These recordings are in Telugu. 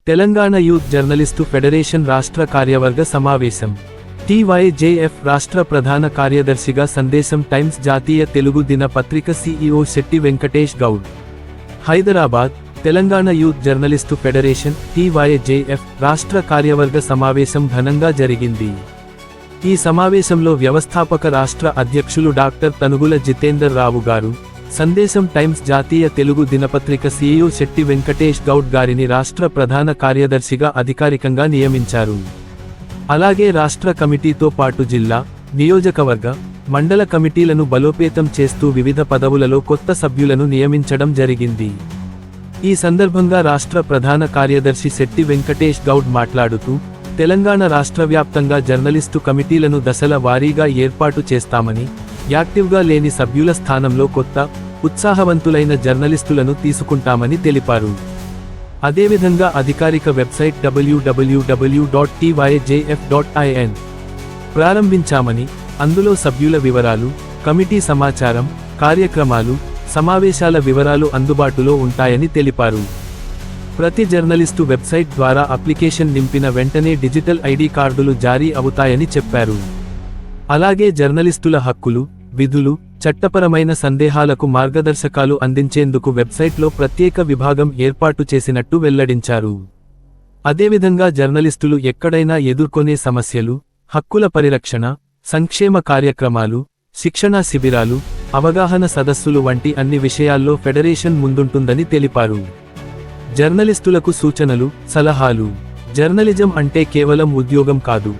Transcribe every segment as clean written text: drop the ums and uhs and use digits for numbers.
తెలంగాణ యూత్ జర్నలిస్టు ఫెడరేషన్ రాష్ట్ర కార్యవర్గ సమావేశం. టీవైజేఎఫ్ రాష్ట్ర ప్రధాన కార్యదర్శిగా సందేశం టైమ్స్ జాతీయ తెలుగు దిన పత్రిక CEO Shetty Venkatesh Goud. Hyderabad. Telangana youth journalist federation TYJF రాష్ట్ర కార్యవర్గ సమావేశం ఘనంగా జరిగింది. ఈ సమావేశంలో వ్యవస్థాపక రాష్ట్ర అధ్యక్షులు డాక్టర్ తనుగుల జితేందర్ రావు గారు, సందేశం టైమ్స్ జాతీయ తెలుగు దినపత్రిక సీఈఓ శెట్టి వెంకటేష్ గౌడ్ గారిని రాష్ట్ర ప్రధాన కార్యదర్శిగా అధికారికంగా నియమించారు. అలాగే రాష్ట్ర కమిటీతో పాటు జిల్లా, నియోజకవర్గ, మండల కమిటీలను బలోపేతం చేస్తూ వివిధ పదవులలో కొత్త సభ్యులను నియమించడం జరిగింది. ఈ సందర్భంగా రాష్ట్ర ప్రధాన కార్యదర్శి శెట్టి వెంకటేష్ గౌడ్ మాట్లాడుతూ, తెలంగాణ రాష్ట్ర వ్యాప్తంగా జర్నలిస్టు కమిటీలను దశల వారీగా ఏర్పాటు చేస్తామని, యాక్టివ్గా లేని సభ్యుల స్థానంలో కొత్త, ఉత్సాహవంతులైన జర్నలిస్టులను తీసుకుంటామని తెలిపారు. అదేవిధంగా అధికారిక వెబ్సైట్ www.tyjf.in ప్రారంభించామని, అందులో సభ్యుల వివరాలు, కమిటీ సమాచారం, కార్యక్రమాలు, సమావేశాల వివరాలు అందుబాటులో ఉంటాయని తెలిపారు. ప్రతి జర్నలిస్టు వెబ్సైట్ ద్వారా అప్లికేషన్ నింపిన వెంటనే డిజిటల్ ఐడి కార్డులు జారీ అవుతాయని చెప్పారు. అలాగే జర్నలిస్టుల హక్కులు, విధులు, చట్టపరమైన సందేహాలకు మార్గదర్శకాలు అందించేందుకు వెబ్సైట్లో ప్రత్యేక విభాగం ఏర్పాటు చేసినట్టు వెల్లడించారు. అదేవిధంగా జర్నలిస్టులు ఎక్కడైనా ఎదుర్కొనే సమస్యలు, హక్కుల పరిరక్షణ, సంక్షేమ కార్యక్రమాలు, శిక్షణా శిబిరాలు, అవగాహన సదస్సులు వంటి అన్ని విషయాల్లో ఫెడరేషన్ ముందుంటుందని తెలిపారు. జర్నలిస్టులకు సూచనలు, సలహాలు. జర్నలిజం అంటే కేవలం ఉద్యోగం కాదు,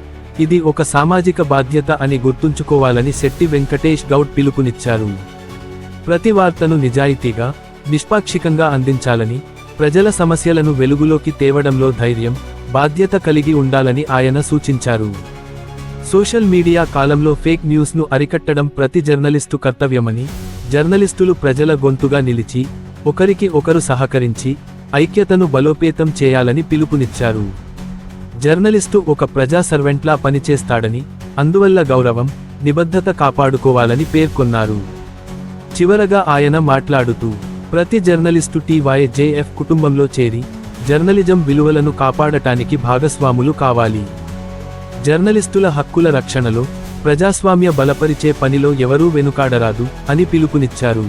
ఇది ఒక సామాజిక బాధ్యత అని గుర్తుంచుకోవాలని శెట్టి వెంకటేష్ గౌడ్ పిలుపునిచ్చారు. ప్రతి వార్తను నిజాయితీగా, నిష్పాక్షికంగా అందించాలని, ప్రజల సమస్యలను వెలుగులోకి తేవడంలో ధైర్యం, బాధ్యత కలిగి ఉండాలని ఆయన సూచించారు. సోషల్ మీడియా కాలంలో ఫేక్ న్యూస్ను అరికట్టడం ప్రతి జర్నలిస్టు కర్తవ్యమని, జర్నలిస్టులు ప్రజల గొంతుగా నిలిచి, ఒకరికి ఒకరు సహకరించి, ఐక్యతను బలోపేతం చేయాలని పిలుపునిచ్చారు. జర్నలిస్టు ఒక ప్రజా సర్వెంట్లా పనిచేస్తాడని, అందువల్ల గౌరవం, నిబద్ధత కాపాడుకోవాలని పేర్కొన్నారు. చివరగా ఆయన మాట్లాడుతూ, ప్రతి జర్నలిస్టు టీవైజేఎఫ్ కుటుంబంలో చేరి, జర్నలిజం విలువలను కాపాడటానికి భాగస్వాములు కావాలి. జర్నలిస్టుల హక్కుల రక్షణలో, ప్రజాస్వామ్య బలపరిచే పనిలో ఎవరూ వెనుకాడరాదు అని పిలుపునిచ్చారు.